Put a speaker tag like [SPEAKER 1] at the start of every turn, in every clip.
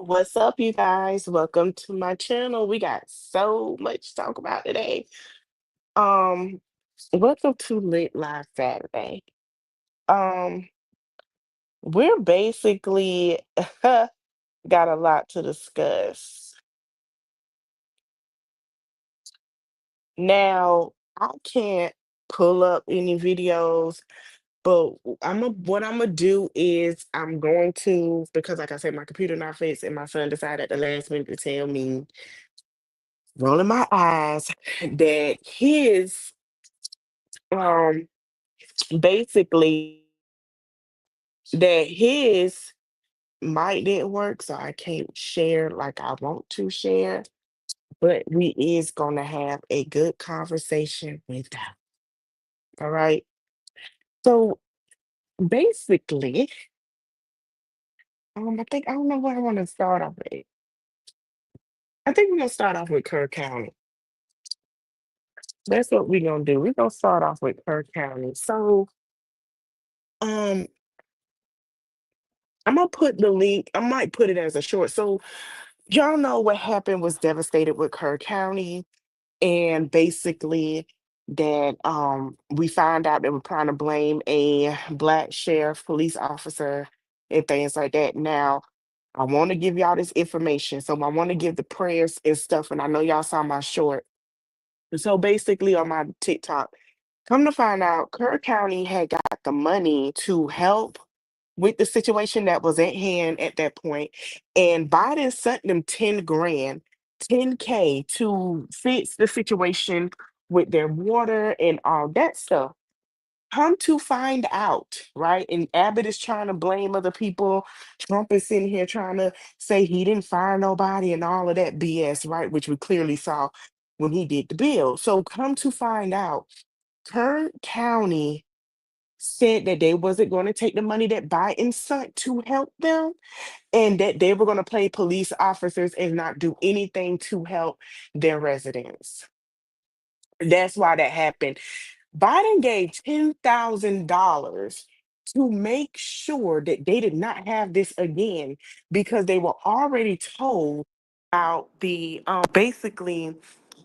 [SPEAKER 1] What's up, you guys? Welcome to my channel. We got so much to talk about today. Um, Welcome to Lit Live Saturday. Um, we're basically got a lot to discuss. Now, I can't pull up any videos, but what I'm gonna do is I'm going to, because like I said, my computer not fixed, and my son decided at the last minute to tell me, rolling my eyes, that his um basically that his mic didn't work, so I can't share like I want to share. But we is gonna have a good conversation with them. All right. So basically, I don't know where I want to start off with. I think we're gonna start off with Kerr County. That's what we're gonna do. We're gonna start off with Kerr County. So um I'm gonna put the link, I might put it as a short. So y'all know what happened was devastated with Kerr County, and basically that we found out they were trying to blame a black sheriff police officer and things like that. Now I want to give y'all this information, so I want to give the prayers and stuff, and I know y'all saw my short. So basically on my TikTok, come to find out, Kerr County had got the money to help with the situation that was at hand at that point, and Biden sent them 10 grand, 10K to fix the situation with their water and all that stuff. Come to find out, right? And Abbott is trying to blame other people. Trump is sitting here trying to say he didn't fire nobody and all of that BS, right? Which we clearly saw when he did the bill. So come to find out, Kern County said that they wasn't going to take the money that Biden sent to help them, and that they were going to play police officers and not do anything to help their residents. That's why that happened. Biden gave $10,000 to make sure that they did not have this again, because they were already told about the basically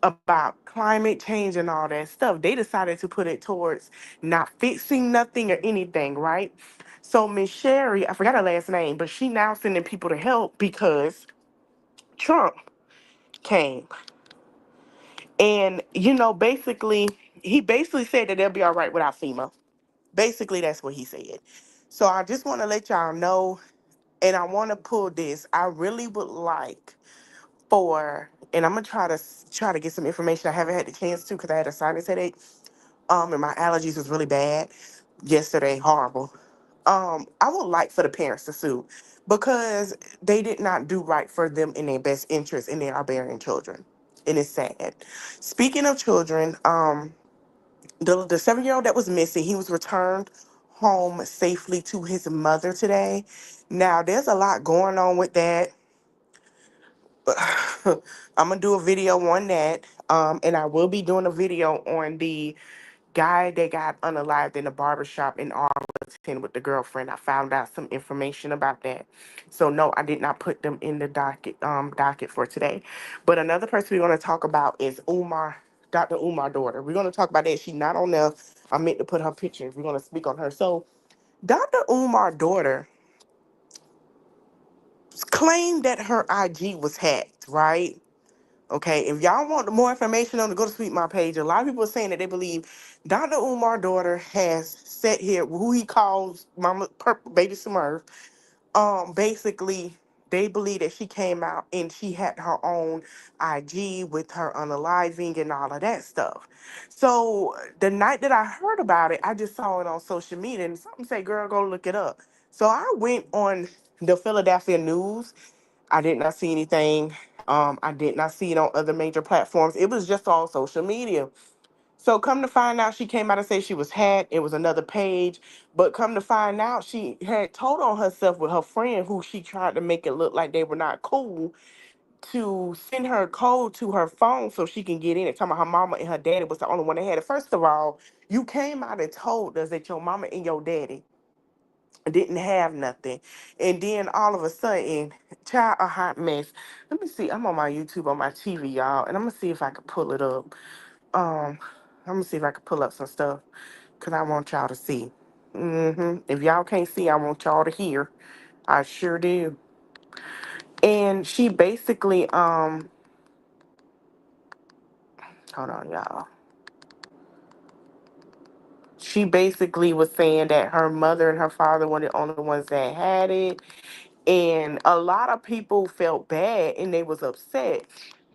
[SPEAKER 1] about climate change and all that stuff. They decided to put it towards not fixing nothing or anything, right? So Miss Sherry, I forgot her last name, but she now sending people to help because Trump came. And basically, he basically said that they'll be all right without FEMA. Basically, that's what he said. So I just want to let y'all know, and I want to pull this. I really would like and I'm gonna try to get some information. I haven't had the chance to because I had a sinus headache. And my allergies was really bad yesterday, horrible. I would like for the parents to sue because they did not do right for them in their best interest, and they are bearing children, and it's sad. Speaking of children, the 7-year-old that was missing, he was returned home safely to his mother today. Now, there's a lot going on with that. I'm gonna do a video on that, and I will be doing a video on the guy that got unalived in a barbershop in Arlington with the girlfriend. I found out some information about that. So no, I did not put them in the docket for today. But another person we're gonna talk about is Dr. Umar daughter. We're gonna talk about that. She's not on there. I meant to put her picture. We're gonna speak on her. So Dr. Umar daughter claimed that her IG was hacked, right? Okay, if y'all want more information on it, go to Sweet My Page. A lot of people are saying that they believe Dr. Umar daughter has set here, who he calls Mama Baby Smurf. Basically, they believe that she came out and she had her own IG with her unaliving and all of that stuff. So the night that I heard about it, I just saw it on social media and something said, "Girl, go look it up." So I went on the Philadelphia News. I did not see anything. I did not see it on other major platforms. It was just on social media. So come to find out, she came out and said she was hacked. It was another page, but come to find out, she had told on herself with her friend, who she tried to make it look like they were not cool, to send her code to her phone so she can get in it. Talking about her mama and her daddy was the only one that had it. First of all, you came out and told us that your mama and your daddy didn't have nothing. And then all of a sudden, child, a hot mess. Let me see. I'm on my YouTube on my TV, y'all, and I'm gonna see if I can pull it up. Um, I'm gonna see if I can pull up some stuff because I want y'all to see. If y'all can't see, I want y'all to hear. I sure do. And she basically, hold on, y'all. She basically was saying that her mother and her father were the only ones that had it, and a lot of people felt bad and they was upset.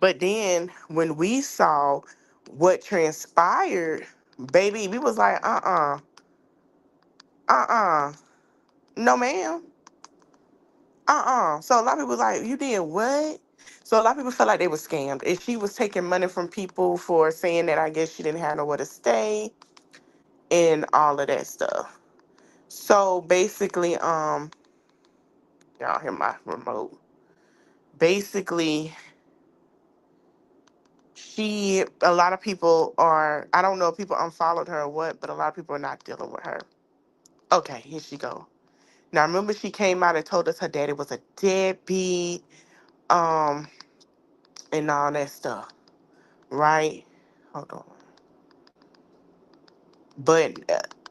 [SPEAKER 1] But then when we saw what transpired, baby, we was like, no ma'am, So a lot of people was like, you did what? So a lot of people felt like they were scammed. And she was taking money from people for saying that I guess she didn't have nowhere to stay and all of that stuff. So basically, y'all hear my remote. Basically, a lot of people are, I don't know if people unfollowed her or what, but a lot of people are not dealing with her. Okay, here she go. Now remember she came out and told us her daddy was a deadbeat, um, and all that stuff, right? Hold on. But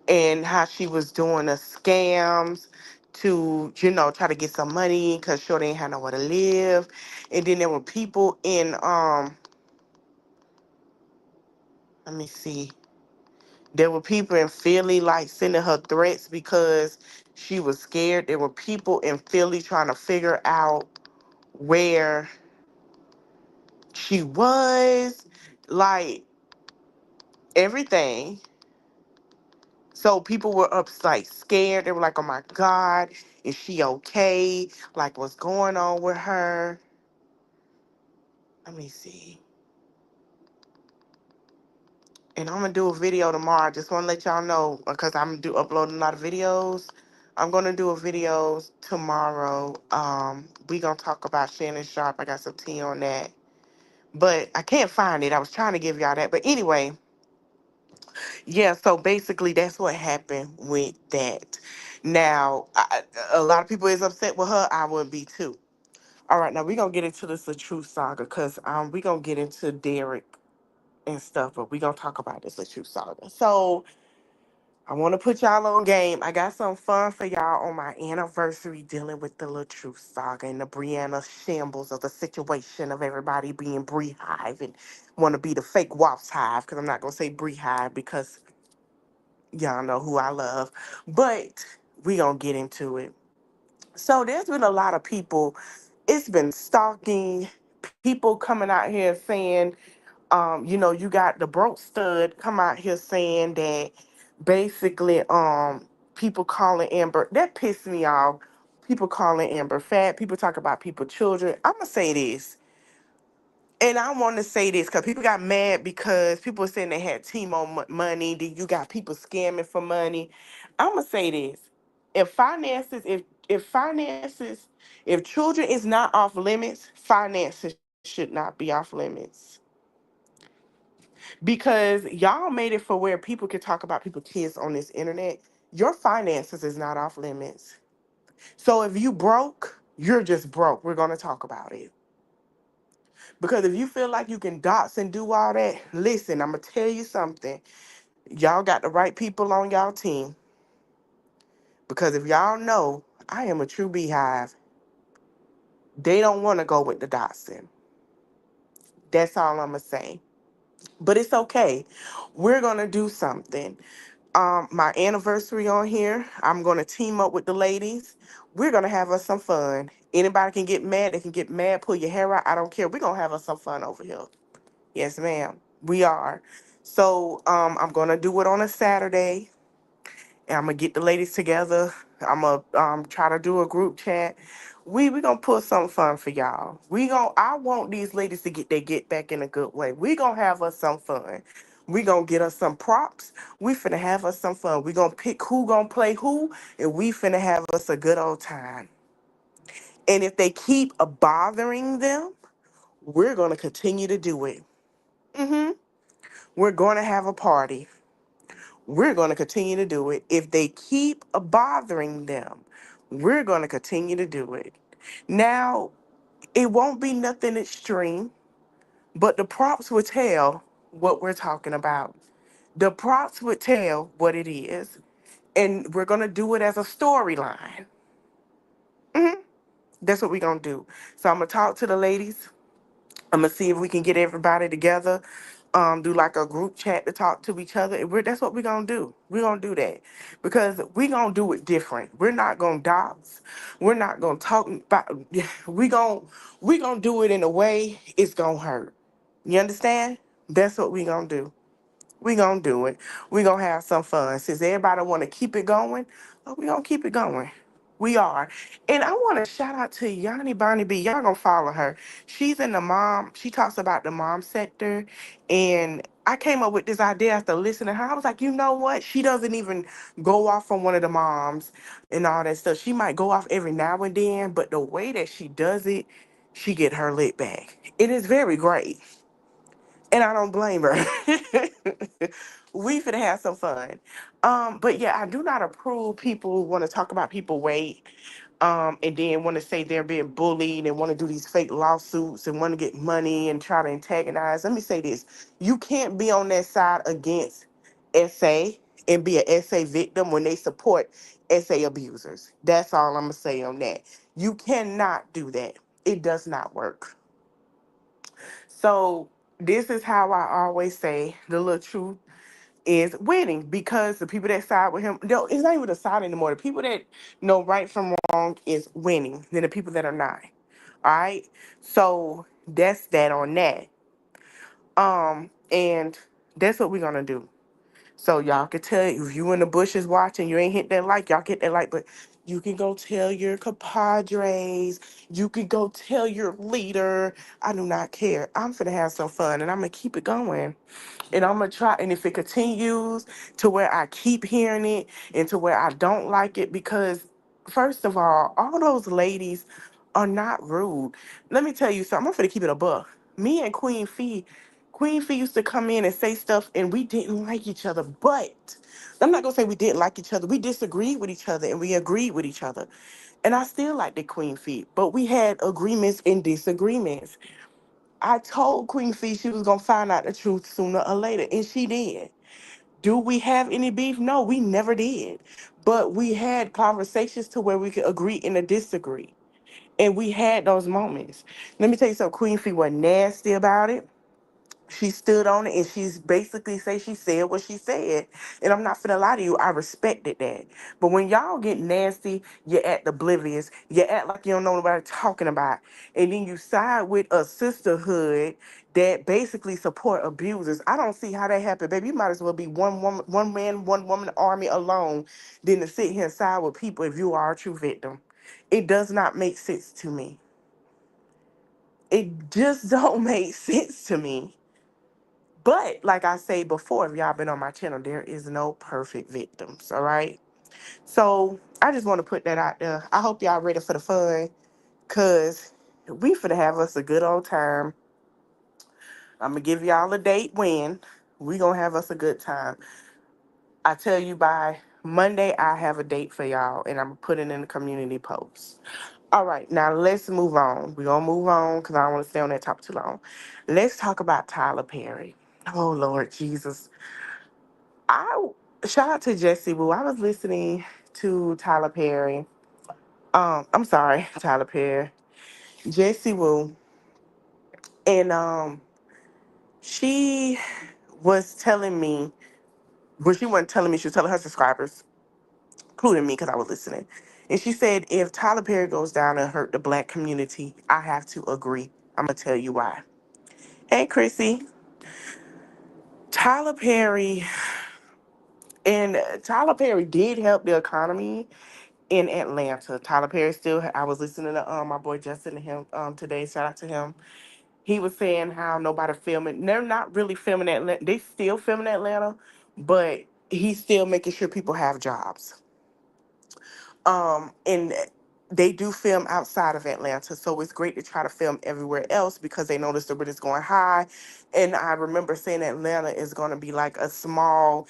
[SPEAKER 1] and how she was doing the scams to, try to get some money because sure they ain't had nowhere to live. And then there were people in, let me see. There were people in Philly like sending her threats because she was scared. There were people in Philly trying to figure out where she was, like everything. So people were up like scared. They were like, "Oh my God, is she okay? Like, what's going on with her?" Let me see. And I'm gonna do a video tomorrow. Just want to let y'all know because I'm do uploading a lot of videos. I'm gonna do a video tomorrow. We gonna talk about Shannon Sharp. I got some tea on that, but I can't find it. I was trying to give y'all that, but anyway, yeah. So basically, that's what happened with that. Now, a lot of people is upset with her. I would be too. All right, now we gonna get into this Latruth Saga because we gonna get into Derek and stuff, but we gonna talk about this Latruth Saga. So I want to put y'all on game. I got some fun for y'all on my anniversary dealing with the Latruth Saga and the Brianna shambles of the situation of everybody being Bree Hive and want to be the fake Wasp Hive because I'm not gonna say Bree Hive because y'all know who I love, but we gonna get into it. So there's been a lot of people. It's been stalking people coming out here saying, you got the broke stud come out here saying that basically, people calling Amber, that pissed me off. People calling Amber fat. People talk about people children. I'm gonna say this. And I want to say this because people got mad because people were saying they had money. Then you got people scamming for money. I'm gonna say this: if finances, if children is not off limits, finances should not be off limits because y'all made it for where people can talk about people kids on this internet. Your finances is not off limits. So if you broke, you're just broke. We're gonna talk about it. Because if you feel like you can dots and do all that, listen, I'm gonna tell you something. Y'all got the right people on y'all team. Because if y'all know, I am a true beehive. They don't want to go with the Dotson. That's all I'm gonna say. But it's okay. We're gonna do something. My anniversary on here, I'm gonna team up with the ladies. We're gonna have us some fun. Anybody can get mad, they can get mad, pull your hair out. I don't care. We're gonna have us some fun over here. Yes, ma'am. We are. So I'm gonna do it on a Saturday. And I'm gonna get the ladies together. I'm gonna try to do a group chat. We gonna put something fun for y'all. I want these ladies to get back in a good way. We gonna have us some fun. We gonna get us some props. We finna have us some fun. We gonna pick who gonna play who, and we finna have us a good old time. And if they keep bothering them, we're gonna continue to do it. hmm We're gonna have a party. we're going to continue to do it. If they keep bothering them, we're going to continue to do it. Now, it won't be nothing extreme, but the prompts will tell what we're talking about. The prompts would tell what it is, and we're going to do it as a storyline. Mhm. That's what we're going to do. So I'm going to talk to the ladies. I'm gonna see if we can get everybody together, do like a group chat to talk to each other. And that's what we're gonna do. We're gonna do that because we're gonna do it different. We're not gonna dox. We're not gonna talk about. We gonna we gonna do it in a way it's gonna hurt. You understand? That's what we gonna do. We gonna do it. We gonna have some fun. Since everybody wanna keep it going, we gonna keep it going. We are. And I wanna shout out to Yanni Bonnie B. Y'all gonna follow her. She's in the mom, she talks about the mom sector. And I came up with this idea after listening to her. I was like, you know what? She doesn't even go off on one of the moms and all that stuff. She might go off every now and then, but the way that she does it, she get her lit back. It is very great, and I don't blame her. We finna have some fun. But yeah, I do not approve people who want to talk about people weight, and then want to say they're being bullied and want to do these fake lawsuits and want to get money and try to antagonize. Let me say this: you can't be on that side against SA and be an SA victim when they support SA abusers. That's all I'm gonna say on that. You cannot do that. It does not work. So this is how I always say the little truth is winning because the people that side with him, no, it's not even a side anymore. The people that know right from wrong is winning than the people that are not. All right. So that's that on that. And that's what we're gonna do. So y'all can tell if you in the bushes watching, you ain't hit that like, y'all get that like, but you can go tell your compadres, you can go tell your leader. I do not care. I'm finna have some fun and I'm gonna keep it going. And I'm gonna try, and if it continues to where I keep hearing it and to where I don't like it, because first of all those ladies are not rude. Let me tell you something. I'm gonna keep it a buck. Me and Queen Fee used to come in and say stuff, and we didn't like each other. But I'm not gonna say we didn't like each other. We disagreed with each other, and we agreed with each other. And I still like the Queen Fee, but we had agreements and disagreements. I told Queen Fee she was gonna find out the truth sooner or later, and she did. Do we have any beef? No, we never did. But we had conversations to where we could agree and to disagree. And we had those moments. Let me tell you something, Queen Fee was nasty about it. She stood on it and she's basically say she said what she said. And I'm not finna lie to you, I respected that. But when y'all get nasty, you act oblivious, you act like you don't know what you're talking about. And then you side with a sisterhood that basically support abusers. I don't see how that happened, baby. You might as well be one woman, one man, one woman army alone than to sit here and side with people if you are a true victim. It does not make sense to me. It just don't make sense to me. But like I say before, if y'all been on my channel, there is no perfect victims. All right. So I just want to put that out there. I hope y'all ready for the fun, cause we finna have us a good old time. I'm gonna give y'all a date when we gonna have us a good time. I tell you by Monday, I have a date for y'all, and I'm putting in the community post. All right, now let's move on. We're gonna move on because I don't want to stay on that topic too long. Let's talk about Tyler Perry. Oh Lord Jesus. I shout out to Jesse Wu. I was listening to Tyler Perry. I'm sorry, Tyler Perry. Jesse Wu. And she was telling me, well, she wasn't telling me, she was telling her subscribers, including me, because I was listening. And she said, if Tyler Perry goes down and hurt the black community, I have to agree. I'm gonna tell you why. Hey Chrissy. Tyler Perry and Tyler Perry did help the economy in Atlanta. Tyler Perry still. I was listening to my boy Justin and him today. Shout out to him. He was saying how nobody filming. They're not really filming Atlanta. They still filming Atlanta, but he's still making sure people have jobs. And they do film outside of Atlanta, so it's great to try to film everywhere else because they notice the rate is going high. And I remember saying Atlanta is going to be like a small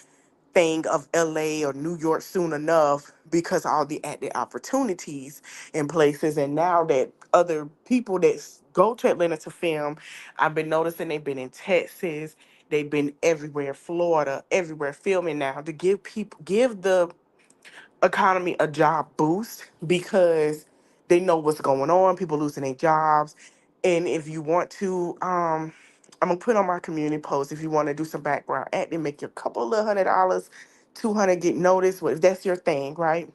[SPEAKER 1] thing of LA or New York soon enough because of all the acting opportunities in places. And now that other people that go to Atlanta to film, I've been noticing they've been in Texas, they've been everywhere, Florida, everywhere filming now to give the economy a job boost because they know what's going on, people losing their jobs. And if you want to, I'm gonna put on my community post if you want to do some background acting, make your couple of $100, 200 get noticed, well, if that's your thing, right?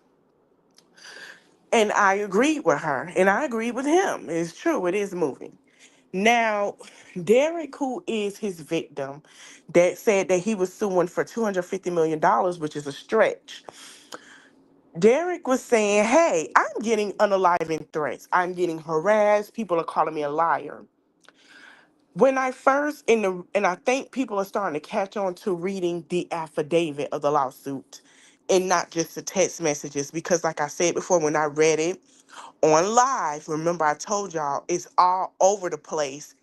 [SPEAKER 1] And I agreed with her and I agreed with him. It's true, it is moving. Now, Derek, who is his victim, that said that he was suing for $250 million, which is a stretch. Derek was saying, hey, I'm getting unaliving threats. I'm getting harassed. People are calling me a liar. When I first and I think people are starting to catch on to reading the affidavit of the lawsuit and not just the text messages, because like I said before, when I read it on live, remember I told y'all it's all over the place.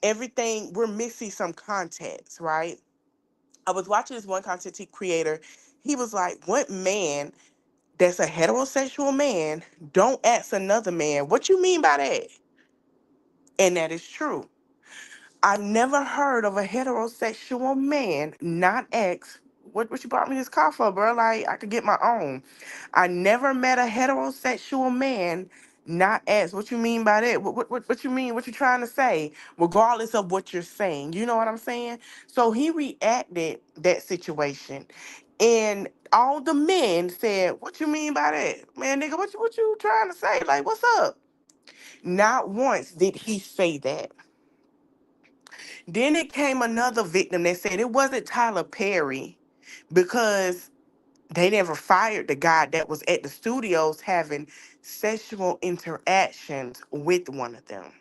[SPEAKER 1] Everything, we're missing some context, right? I was watching this one content creator. He was like, what man that's a heterosexual man don't ask another man, what you mean by that? And that is true. I've never heard of a heterosexual man not ask, what you bought me this car for, bro? Like, I could get my own. I never met a heterosexual man not ask, what you mean by that? What you mean? What you trying to say? Regardless of what you're saying. You know what I'm saying? So he reacted that situation. And all the men said, what you mean by that? Man, nigga, what you trying to say? Like, what's up? Not once did he say that. Then it came another victim that said it wasn't Tyler Perry because they never fired the guy that was at the studios having sexual interactions with one of them.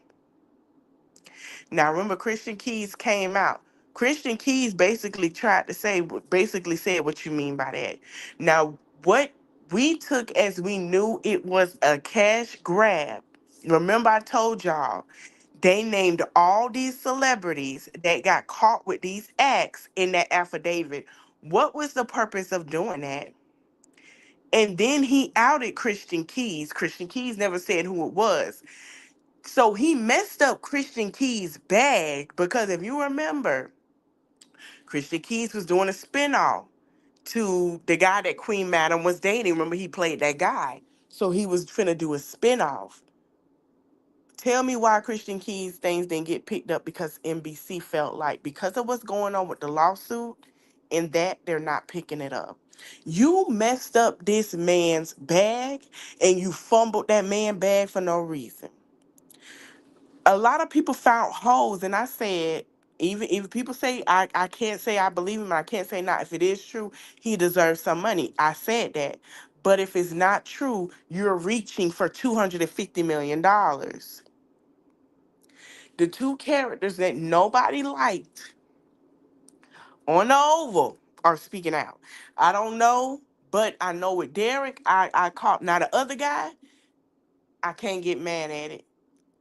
[SPEAKER 1] Now, remember, Christian Keys came out. Christian Keys basically tried to say, basically said, what you mean by that? Now, what we took as we knew it was a cash grab. Remember, I told y'all they named all these celebrities that got caught with these acts in that affidavit. What was the purpose of doing that? And then he outed Christian Keys. Christian Keys never said who it was. So he messed up Christian Keys' bag because if you remember, Christian Keys was doing a spinoff to the guy that Queen Madam was dating. Remember, he played that guy. So he was finna do a spinoff. Tell me why Christian Keys things didn't get picked up because NBC felt like because of what's going on with the lawsuit and that they're not picking it up. You messed up this man's bag and you fumbled that man bag for no reason. A lot of people found holes and I said, even people say I can't say I believe him, I can't say not. If it is true, he deserves some money. I said that. But if it's not true, you're reaching for $250 million. The two characters that nobody liked on the Oval are speaking out. I don't know, but I know with Derek, I caught. Now the other guy, I can't get mad at it.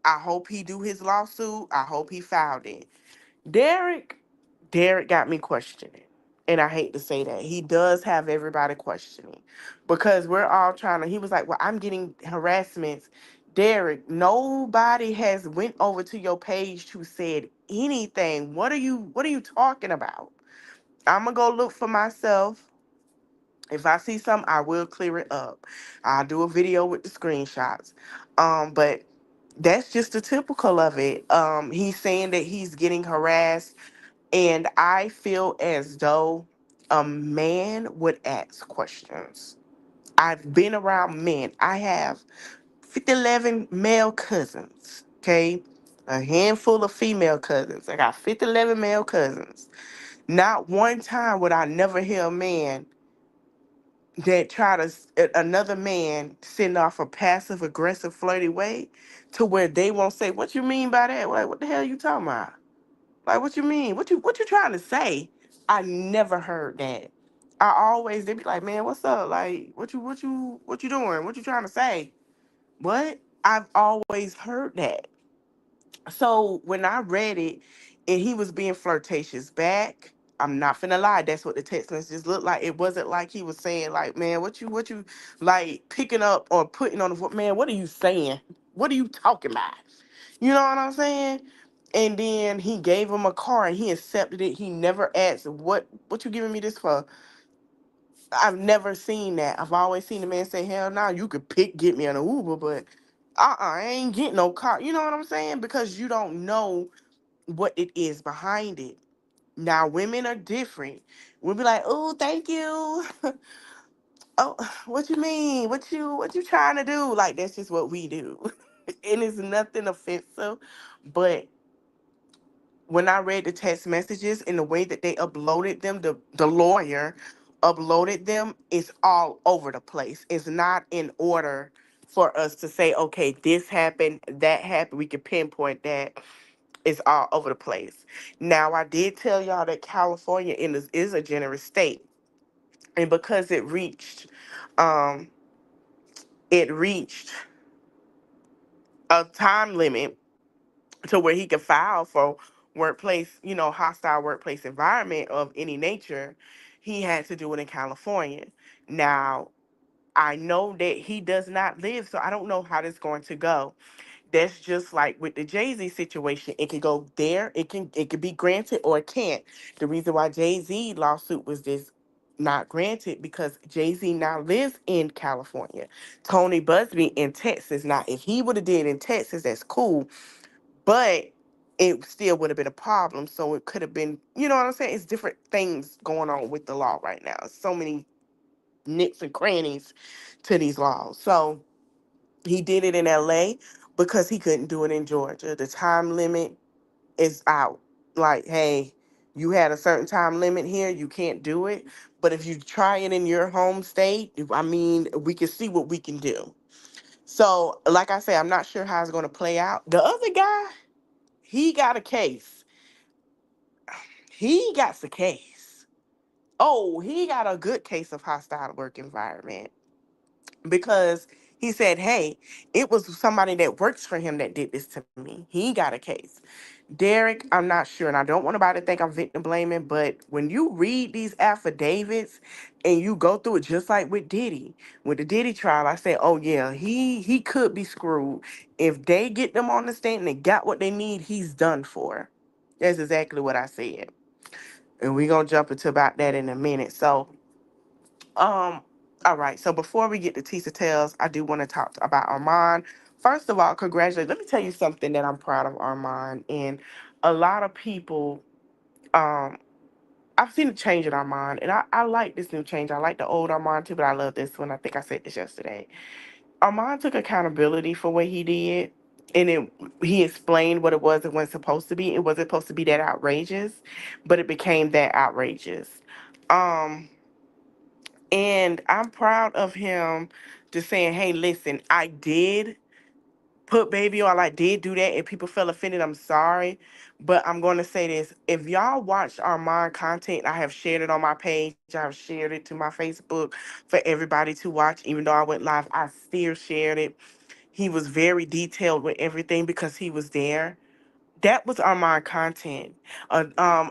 [SPEAKER 1] I hope he do his lawsuit. I hope he filed it. Derek, Derek got me questioning. And I hate to say that. He does have everybody questioning. Because we're all trying to, he was like, well, I'm getting harassments. Derek, nobody has went over to your page to said anything. What are you talking about? I'm gonna go look for myself. If I see something, I will clear it up. I'll do a video with the screenshots. But that's just the typical of it. He's saying that he's getting harassed and I feel as though a man would ask questions. I've been around men. I have 11 male cousins, okay? A handful of female cousins. I got 11 male cousins. Not one time would I never hear a man that try to, another man send off a passive aggressive flirty way to where they won't say, what you mean by that? Like, what the hell you talking about? Like, what you mean? What you trying to say? I never heard that. I always they be like, man, what's up? Like, what you doing? What you trying to say? What? I've always heard that. So when I read it and he was being flirtatious back, I'm not finna lie. That's what the text messages looked like. It wasn't like he was saying like, man, what you like picking up or putting on the man, what are you saying? What are you talking about? You know what I'm saying? And then he gave him a car and he accepted it. He never asked, what you giving me this for? I've never seen that. I've always seen the man say, hell no, you could get me an Uber, but I ain't getting no car. You know what I'm saying? Because you don't know what it is behind it. Now women are different. We'll be like, oh, thank you. Oh, what you mean? What you trying to do? Like that's just what we do. And it's nothing offensive. But when I read the text messages and the way that they uploaded them, the lawyer uploaded them, it's all over the place. It's not in order for us to say, okay, this happened, that happened. We can pinpoint that. It's all over the place. Now, I did tell y'all that California is a generous state, and because um, it reached a time limit to where he could file for workplace, hostile workplace environment of any nature, he had to do it in California. Now, I know that he does not live, so I don't know how this is going to go. That's just like with the Jay-Z situation. It could go there, it could be granted or it can't. The reason why Jay-Z lawsuit was this not granted because Jay-Z now lives in California. Tony Busby in Texas. Now, if he would have did in Texas, that's cool, but it still would have been a problem. So it could have been, you know what I'm saying? It's different things going on with the law right now. So many nicks and crannies to these laws. So he did it in LA because he couldn't do it in Georgia. The time limit is out. Like, hey, you had a certain time limit here, you can't do it. But if you try it in your home state, I mean, we can see what we can do. So, like I say, I'm not sure how it's going to play out. The other guy, he got a case. He got the case. Oh, he got a good case of hostile work environment because he said, hey, it was somebody that works for him that did this to me. He got a case. Derek, I'm not sure, and I don't want nobody to think I'm victim blaming, but when you read these affidavits and you go through it just like with the Diddy trial, I said, oh yeah, he could be screwed. If they get them on the stand and they got what they need, he's done for. That's exactly what I said. And we're gonna jump into about that in a minute. So, um, all right. So before we get to Tisa Tells, I do want to talk about Armon. First of all, congratulations. Let me tell you something that I'm proud of Armon. And a lot of people, um, I've seen a change in Armon, and I like this new change. I like the old Armon too, but I love this one. I think I said this yesterday. Armon took accountability for what he did, and he explained what it was. It wasn't supposed to be. It wasn't supposed to be that outrageous, but it became that outrageous. Um, and I'm proud of him just saying, hey, listen, I did put baby on, I did do that, and people felt offended. I'm sorry. But I'm going to say this. If y'all watched Armand content, I have shared it on my page. I have shared it to my Facebook for everybody to watch. Even though I went live, I still shared it. He was very detailed with everything because he was there. That was Armand content.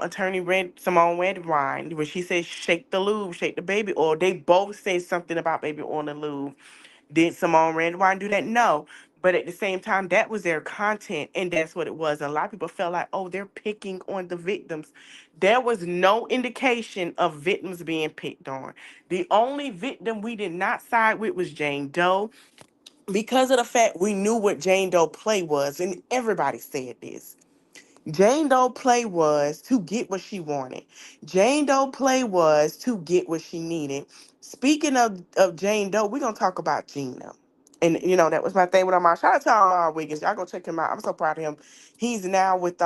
[SPEAKER 1] Attorney Simone Redwine, when she said shake the lube, shake the baby oil, they both said something about baby oil and lube. Did Simone Redwine do that? No. But at the same time, that was their content, and that's what it was. A lot of people felt like, oh, they're picking on the victims. There was no indication of victims being picked on. The only victim we did not side with was Jane Doe because of the fact we knew what Jane Doe play was, and everybody said this. Jane Doe play was to get what she wanted. Jane Doe play was to get what she needed. Speaking of Jane Doe, we're gonna talk about Gina. And that was my thing with Armand. Shout out to Armand Wiggins. Y'all go check him out. I'm so proud of him. He's now with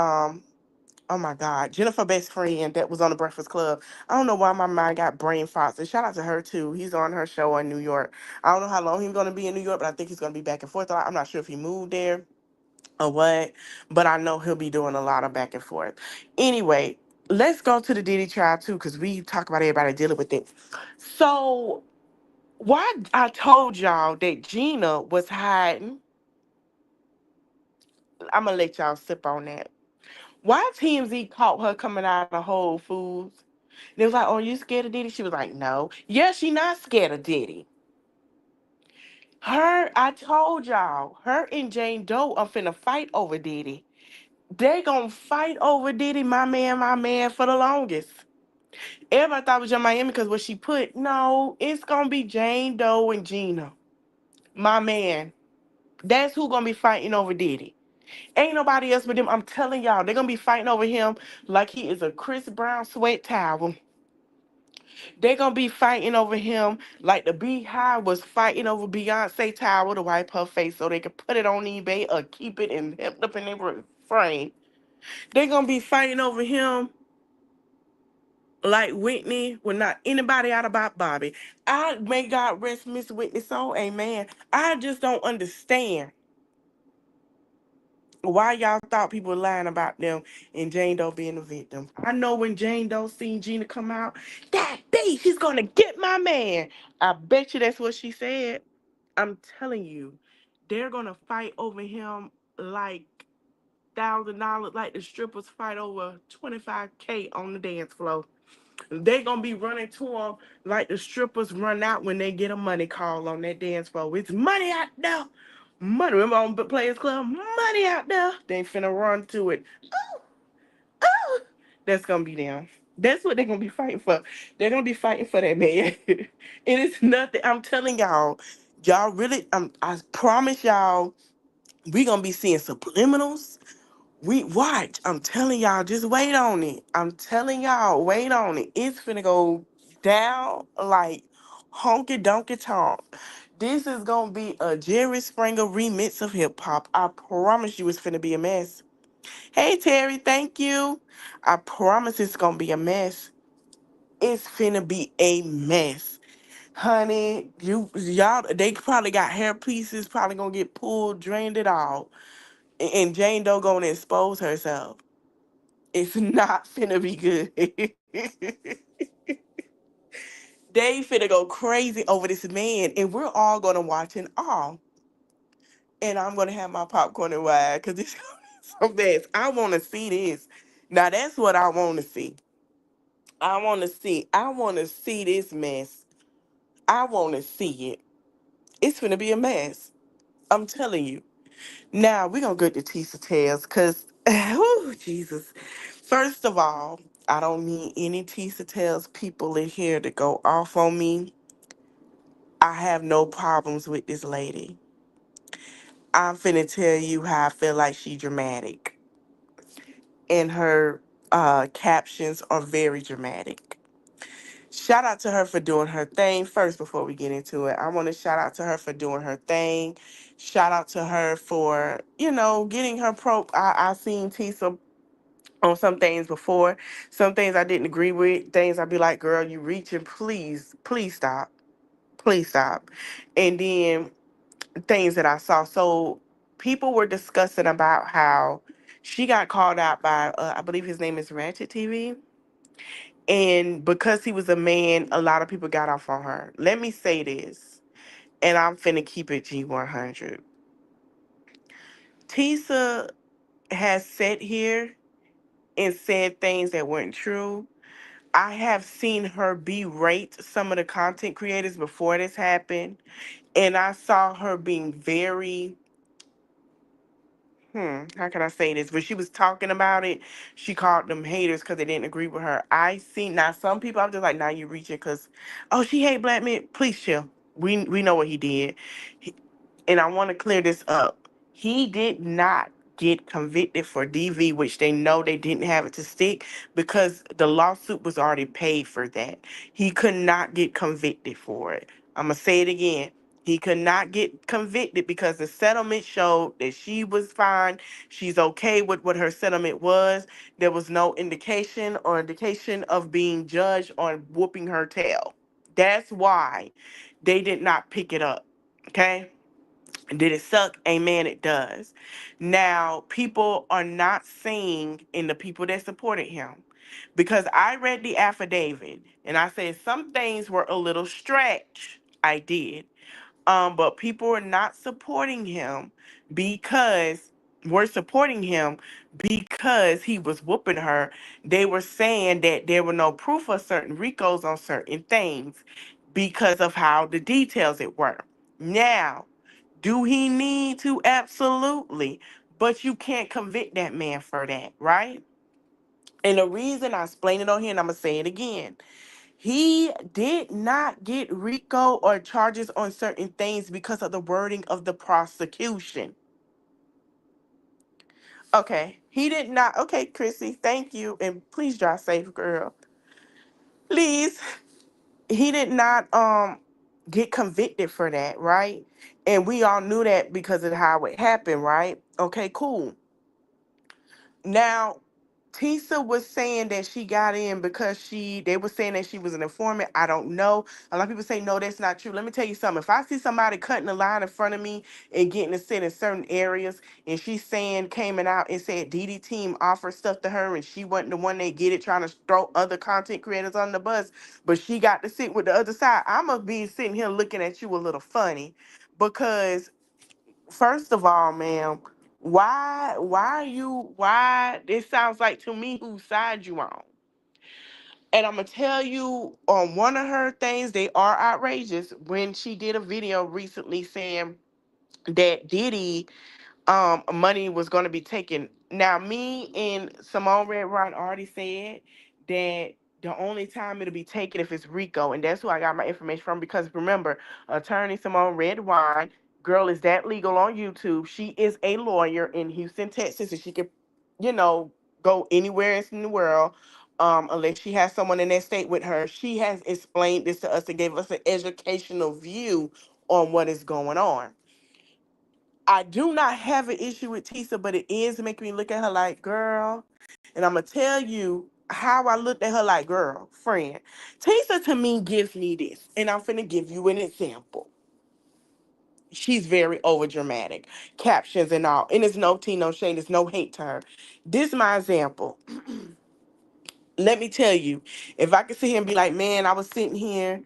[SPEAKER 1] oh my God, Jennifer best friend that was on the Breakfast Club. I don't know why my mind got brain farts. And shout out to her too. He's on her show in New York. I don't know how long he's gonna be in New York, but I think he's gonna be back and forth. I'm not sure if he moved there or what, but I know he'll be doing a lot of back and forth. Anyway, let's go to the Diddy trial too, because we talk about everybody dealing with it. So, why I told y'all that Gina was hiding, I'm gonna let y'all sip on that. Why TMZ caught her coming out of Whole Foods? They was like, "Oh, you scared of Diddy?" She was like, "No." Yeah, she not scared of Diddy. I told y'all, her and Jane Doe are finna fight over Diddy. They gonna fight over Diddy, my man, for the longest. Everybody thought it was Young Miami because what she put, no, it's gonna be Jane Doe and Gina, my man. That's who gonna be fighting over Diddy. Ain't nobody else but them. I'm telling y'all, they're gonna be fighting over him like he is a Chris Brown sweat towel. They're gonna be fighting over him like the Beehive was fighting over Beyonce towel to wipe her face so they could put it on eBay or keep it and hemmed up in their frame. They're gonna be fighting over him like Whitney will not anybody out about Bobby. I may God rest Miss Whitney's soul, amen. I just don't understand why y'all thought people were lying about them and Jane Doe being the victim. I know when Jane Doe seen Gina come out, that bitch, she's gonna get my man. I bet you that's what she said. I'm telling you, they're gonna fight over him like $1,000, like the strippers fight over 25K on the dance floor. They gonna be running to him like the strippers run out when they get a money call on that dance floor. It's money out there. Money. Remember on Players Club? Money out there. They finna run to it. Oh, oh. That's gonna be them. That's what they're gonna be fighting for. They're gonna be fighting for that man. It is nothing. I'm telling y'all. Y'all really. I promise y'all. We gonna be seeing subliminals. We watch. I'm telling y'all, just wait on it. I'm telling y'all, wait on it. It's finna go down like honky donkey tonk. This is gonna be a Jerry Springer remix of hip hop. I promise you, it's finna be a mess. Hey Terry, thank you. I promise it's gonna be a mess. It's finna be a mess. Honey, y'all, they probably got hair pieces, probably gonna get pulled, drained it all. And Jane Doe gonna expose herself. It's not finna be good. They finna go crazy over this man, and we're all gonna watch in awe. And I'm gonna have my popcorn and wine because it's so bad. I wanna see this. Now that's what I wanna see. I wanna see. I wanna see this mess. I wanna see it. It's finna be a mess. I'm telling you. Now we're gonna go to Tisa Tells because oh Jesus. First of all, I don't need any Tisa Tells people in here to go off on me. I have no problems with this lady. I'm finna tell you how I feel like she dramatic. And her captions are very dramatic. Shout out to her for doing her thing. First, before we get into it, I want to shout out to her for doing her thing. Shout out to her for, getting her I seen Tisa on some things before. Some things I didn't agree with. Things I'd be like, girl, you reaching. Please, please stop. Please stop. And then things that I saw. So people were discussing about how she got called out by, I believe his name is Ratchet TV. And because he was a man, a lot of people got off on her. Let me say this, and I'm finna keep it G100. Tisa has sat here and said things that weren't true. I have seen her berate some of the content creators before this happened, and I saw her being very, how can I say this? When she was talking about it, she called them haters because they didn't agree with her. I seen now some people. I'm just like, now you reaching because, oh, she hate black men. Please chill. We know what he did, and I want to clear this up. He did not get convicted for DV, which they know they didn't have it to stick because the lawsuit was already paid for that. He could not get convicted for it. I'm going to say it again. He could not get convicted because the settlement showed that she was fine. She's okay with what her settlement was. There was no indication of being judged on whooping her tail. That's why they did not pick it up. Okay? Did it suck? Amen, it does. Now, people are not seeing in the people that supported him. Because I read the affidavit and I said some things were a little stretch. I did. But people are not supporting him because were supporting him because he was whooping her. They were saying that there were no proof of certain RICOs on certain things because of how the details it were. Now, do he need to? Absolutely. But you can't convict that man for that, right? And the reason I explained it on here, and I'm going to say it again, he did not get RICO or charges on certain things because of the wording of the prosecution. Okay, he did not. Okay, Chrissy, thank you. And please drive safe, girl. Please. He did not get convicted for that, right? And we all knew that because of how it happened, right? Okay, cool. Now, Tisa was saying that she got in because they were saying that she was an informant. I don't know. A lot of people say, no, that's not true. Let me tell you something. If I see somebody cutting the line in front of me and getting to sit in certain areas, and she's saying, came out and said DD team offered stuff to her and she wasn't the one they get it, trying to throw other content creators on the bus, but she got to sit with the other side, I'm going to be sitting here looking at you a little funny because first of all, ma'am, why it sounds like to me whose side you on. And I'm gonna tell you on one of her things, they are outrageous when she did a video recently saying that Diddy money was going to be taken. Now, me and Simone Red Ron already said that the only time it'll be taken if it's Rico, and that's who I got my information from. Because remember, attorney Simone Red Wine, girl, is that legal on YouTube? She is a lawyer in Houston, Texas, and she could, you know, go anywhere else in the world. Unless she has someone in that state with her, she has explained this to us and gave us an educational view on what is going on. I do not have an issue with Tisa, but it is making me look at her like, girl. And I'm going to tell you how I looked at her like, girl, friend. Tisa to me gives me this, and I'm finna give you an example. She's very over dramatic, captions and all. And it's no tea, no shade, there's no hate to her. This is my example. Let me tell you, if I could sit here and be like, man, I was sitting here,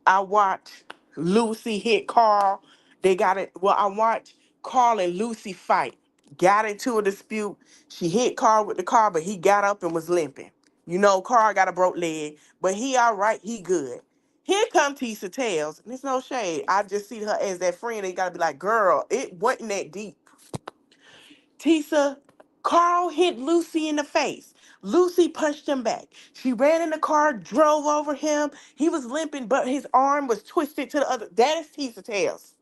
[SPEAKER 1] I watched Lucy hit Carl. They got it. Well, I watched Carl and Lucy fight. Got into a dispute. She hit Carl with the car, but he got up and was limping. You know, Carl got a broke leg, but he all right, he good. Here come Tisa Tells. And it's no shade. I just see her as that friend. And you gotta be like, girl, it wasn't that deep. Tisa, Carl hit Lucy in the face. Lucy punched him back. She ran in the car, drove over him. He was limping, but his arm was twisted to the other. That is Tisa Tales.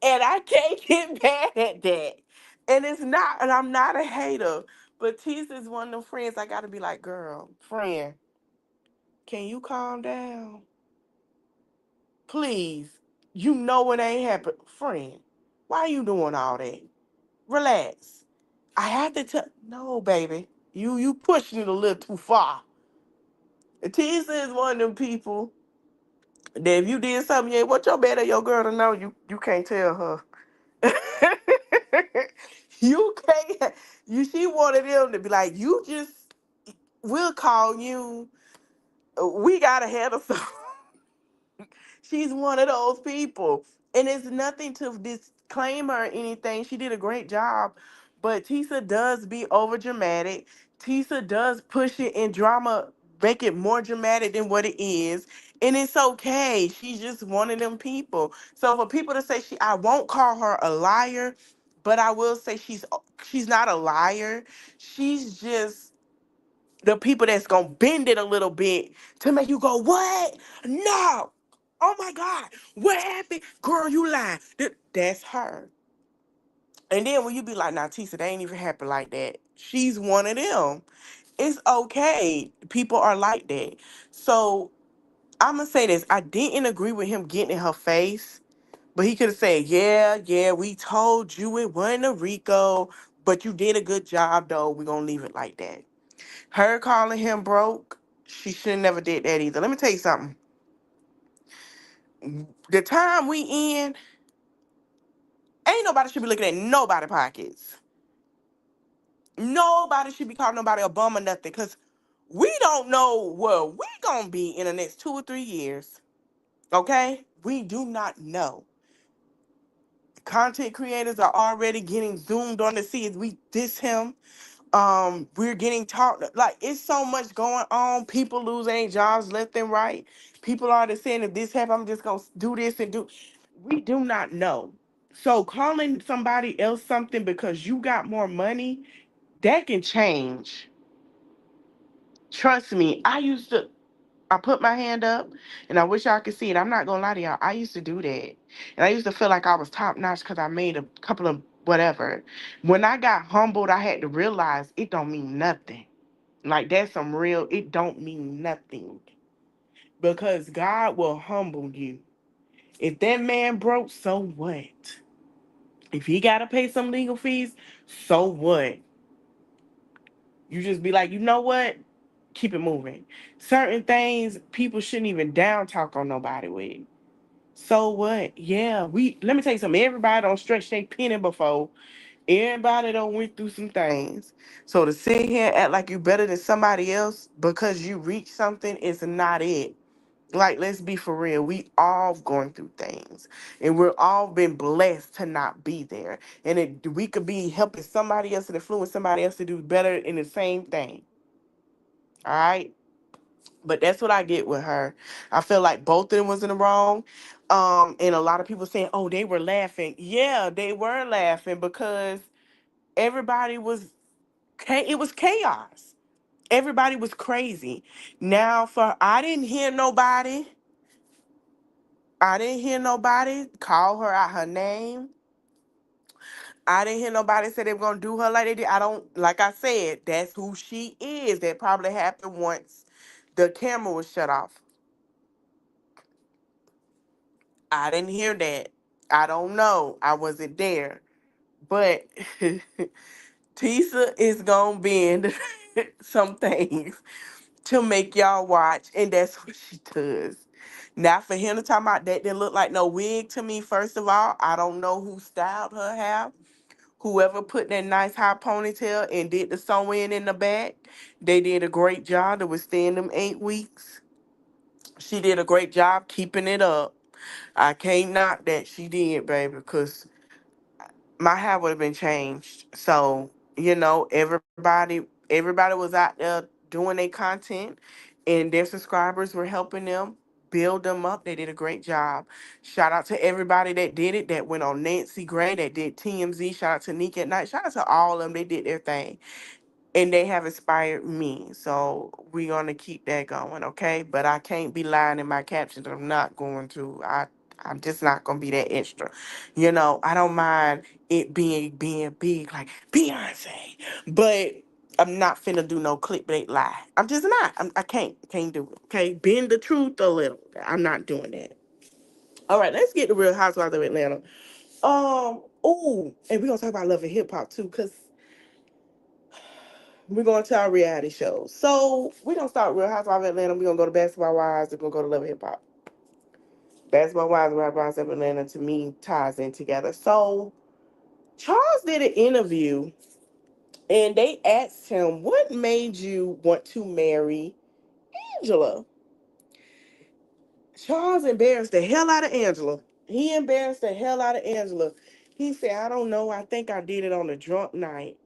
[SPEAKER 1] And I can't get mad at that. And it's not, and I'm not a hater, but Tisa is one of them friends I gotta be like, girl, friend, can you calm down? Please. You know it ain't happened. Friend, why you doing all that? Relax. I have to tell no, baby. You pushing it a little too far. Tisa is one of them people that if you did something you ain't want your bad at your girl to know, you can't tell her. You can't she wanted them to be like, you just we'll call you. We gotta handle something. She's one of those people. And it's nothing to disclaim her or anything. She did a great job. But Tisa does be over dramatic. Tisa does push it in drama, make it more dramatic than what it is. And it's okay. She's just one of them people. So for people to say I won't call her a liar, but I will say she's not a liar. She's just the people that's gonna bend it a little bit to make you go, what? No. Oh my God. What happened? Girl, you lying. That's her. And then when you be like, nah, Tisa, they ain't even happen like that. She's one of them. It's okay. People are like that. So I'm gonna say this. I didn't agree with him getting in her face, but he could have said, yeah, we told you it wasn't a Rico, but you did a good job though. We're gonna leave it like that. Her calling him broke, she should never did that either. Let me tell you something. The time we in, ain't nobody should be looking at nobody pockets. Nobody should be calling nobody a bum or nothing, because we don't know where we gonna be in the next 2 or 3 years. Okay? We do not know. content creators are already getting zoomed on to see if we diss him. We're getting taught, like, it's so much going on. People losing jobs left and right. People are just saying, if this happens, I'm just gonna do this and do. We do not know. So calling somebody else something because you got more money, that can change. Trust me. I put my hand up, and I wish y'all could see it. I'm not gonna lie to y'all. I used to do that, and I used to feel like I was top notch because I made a couple of whatever. When I got humbled, I had to realize it don't mean nothing. Like, that's some real. It don't mean nothing because God will humble you. If that man broke, so what? If he gotta pay some legal fees, so what? You just be like, you know what? Keep it moving. Certain things people shouldn't even down talk on nobody with. So what? Yeah, we let me tell you something. Everybody don't stretch their penny before. Everybody don't went through some things. So to sit here and act like you better than somebody else because you reach something is not it. Like, let's be for real. We all going through things. And we're all been blessed to not be there. And we could be helping somebody else and influence somebody else to do better in the same thing. All right. But that's what I get with her. I feel like both of them was in the wrong. And a lot of people saying, "Oh, they were laughing." Yeah, they were laughing because everybody was. It was chaos. Everybody was crazy. Now, for I didn't hear nobody. I didn't hear nobody call her out her name. I didn't hear nobody say they were gonna do her like they did. I don't. Like I said, that's who she is. That probably happened once the camera was shut off. I didn't hear that. I don't know. I wasn't there. But Tisa is gonna bend some things to make y'all watch, and that's what she does. Now, for him to talk about that didn't look like no wig to me, first of all, I don't know who styled her hair. Whoever put that nice high ponytail and did the sewing in the back, they did a great job to withstand them 8 weeks. She did a great job keeping it up. I can't knock that she did, baby, because my hair would have been changed. So, everybody was out there doing their content, and their subscribers were helping them build them up. They did a great job. Shout out to everybody that did it, that went on Nancy Gray, that did TMZ. Shout out to Nick at Night. Shout out to all of them. They did their thing, and they have inspired me. So we're gonna keep that going, okay? But I can't be lying in my captions. I'm not going to. I'm just not gonna be that extra. I don't mind it being big like Beyonce, but I'm not finna do no clickbait lie. I'm just not. I can't do it. Okay, bend the truth a little. I'm not doing that. All right, let's get the Real Housewives of Atlanta. Oh, and we're gonna talk about Love and Hip Hop too, cause we're going to our reality shows. So we're gonna start Real Housewives of Atlanta. We're gonna go to Basketball Wives. We're gonna go to Love and Hip Hop. Basketball Wives and Rap Wives of Atlanta to me ties in together. So Charles did an interview and they asked him, "What made you want to marry Angela?" Charles embarrassed the hell out of Angela. He embarrassed the hell out of Angela. He said, "I don't know. I think I did it on a drunk night."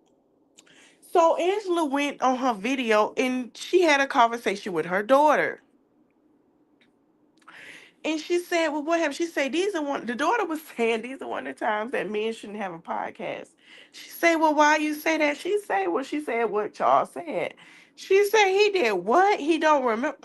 [SPEAKER 1] So Angela went on her video and she had a conversation with her daughter. And she said, "Well, what happened?" She said, the daughter was saying, "These are one of the times that men shouldn't have a podcast." She said, "Well, why you say that?" She said what Charles said. She said, "He did what? He don't remember."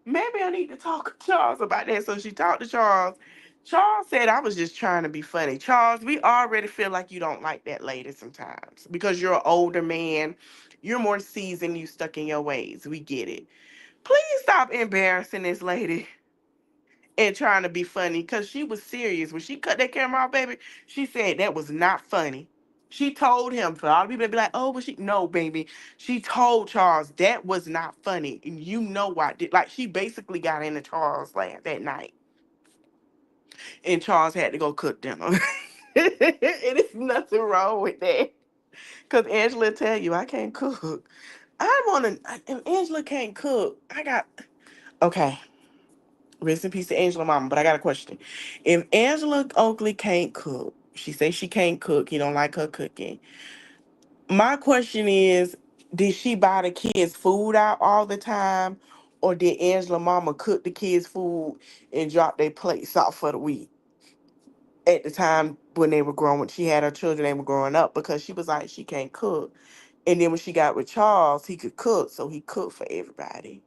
[SPEAKER 1] Maybe I need to talk to Charles about that. So she talked to Charles. Charles said, "I was just trying to be funny." Charles, we already feel like you don't like that lady sometimes because you're an older man. You're more seasoned. You stuck in your ways. We get it. Please stop embarrassing this lady and trying to be funny because she was serious. When she cut that camera off, baby, she said that was not funny. She told him, for all the people to be like, "Oh, but she," no, baby. She told Charles that was not funny. And you know why. Like, she basically got into Charles' laugh that night. And Charles had to go cook dinner. And there's nothing wrong with that. Because Angela tell you, I can't cook. If Angela can't cook, I got, okay. Rest in peace to Angela Mama. But I got a question. If Angela Oakley can't cook, she says she can't cook. He don't like her cooking. My question is, did she buy the kids food out all the time? Or did Angela Mama cook the kids food and drop their plates off for the week at the time when they were growing? She had her children, they were growing up, because she was like, she can't cook. And then when she got with Charles, he could cook, so he cooked for everybody.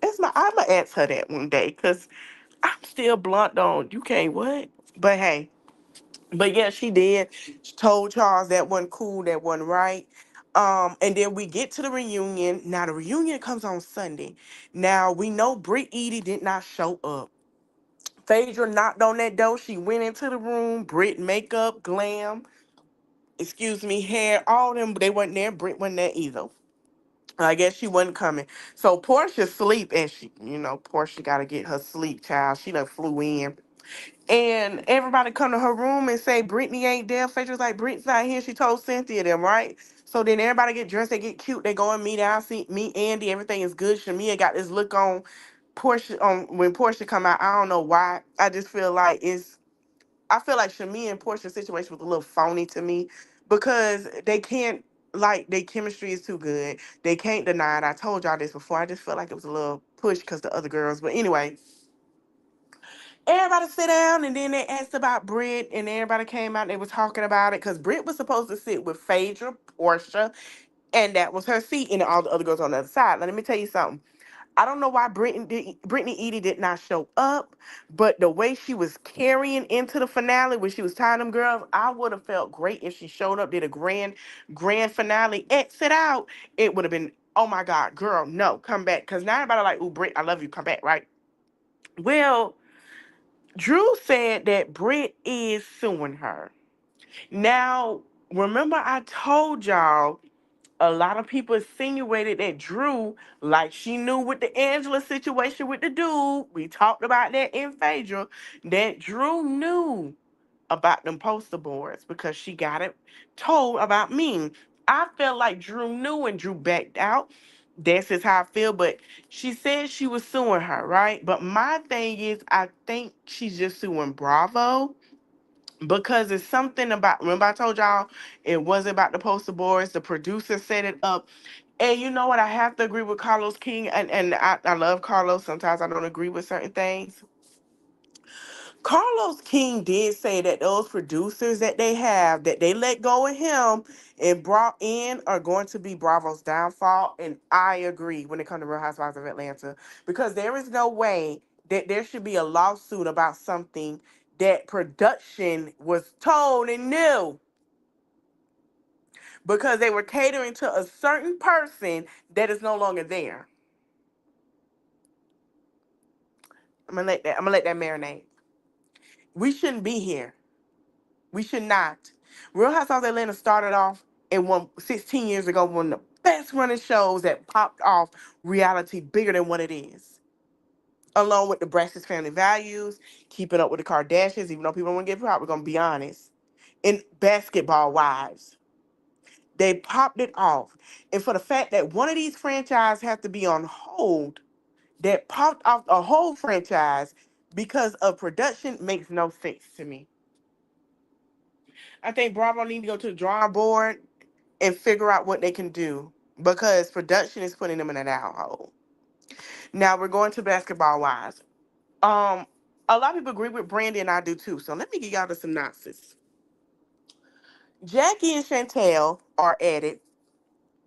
[SPEAKER 1] I'ma ask her that one day, because I'm still blunt on you can't what? But hey, but yeah, she did. She told Charles that wasn't cool, that wasn't right. And then we get to the reunion. Now the reunion comes on Sunday. Now we know Brit Edie did not show up. Phaedra knocked on that door. She went into the room. Brit makeup, glam, excuse me, hair, all them. They wasn't there. Brit wasn't there either. I guess she wasn't coming. So Portia sleep, and Portia got to get her sleep, child. She done flew in. And everybody come to her room and say Brittany ain't there. Phaedra's like, Brittany's not here. She told Cynthia them, right? So then everybody get dressed, they get cute, they go and meet out, see meet Andy, everything is good. Shamia got this look on Portia when Portia come out. I don't know why. I feel like Shamia and Portia's situation was a little phony to me, because they can't, like, their chemistry is too good. They can't deny it. I told y'all this before. I just felt like it was a little push because the other girls. But anyway, everybody sit down, and then they asked about Brit, and everybody came out and they were talking about it, because Brit was supposed to sit with Phaedra, Portia, and that was her seat, and all the other girls on the other side. Now, let me tell you something. I don't know why Brittany Edie did not show up, but the way she was carrying into the finale when she was tying them girls, I would have felt great if she showed up, did a grand finale, exit out. It would have been, oh my God, girl, no, come back. Because now everybody like, ooh, Brit, I love you, come back, right? Well, Drew said that Brit is suing her. Now, remember I told y'all a lot of people insinuated that Drew, like she knew with the Angela situation with the dude, we talked about that in Phaedra, that Drew knew about them poster boards because she got it told about me. I felt like Drew knew and Drew backed out. That's just how I feel. But she said she was suing her, right? But my thing is, I think she's just suing Bravo, because it's something about, remember I told y'all it wasn't about the poster boards. The producer set it up. And you know what? I have to agree with Carlos King. And I love Carlos. Sometimes I don't agree with certain things. Carlos King did say that those producers that they have, that they let go of him and brought in, are going to be Bravo's downfall. And I agree when it comes to Real Housewives of Atlanta, because there is no way that there should be a lawsuit about something that production was told and knew, because they were catering to a certain person that is no longer there. I'm gonna let that marinate. We shouldn't be here. We should not. Real Housewives of Atlanta started off in 16 years ago, one of the best running shows that popped off reality bigger than what it is. Along with the Brassus Family Values, Keeping Up with the Kardashians, even though people don't want to get proud, we're gonna be honest. And Basketball Wives. They popped it off. And for the fact that one of these franchises have to be on hold, that popped off a whole franchise because of production, makes no sense to me. I think Bravo need to go to the drawing board and figure out what they can do, because production is putting them in an hole. Now we're going to Basketball Wives. Um, a lot of people agree with Brandy, and I do too. So let me give y'all the synopsis. Jackie and Chantal are at it.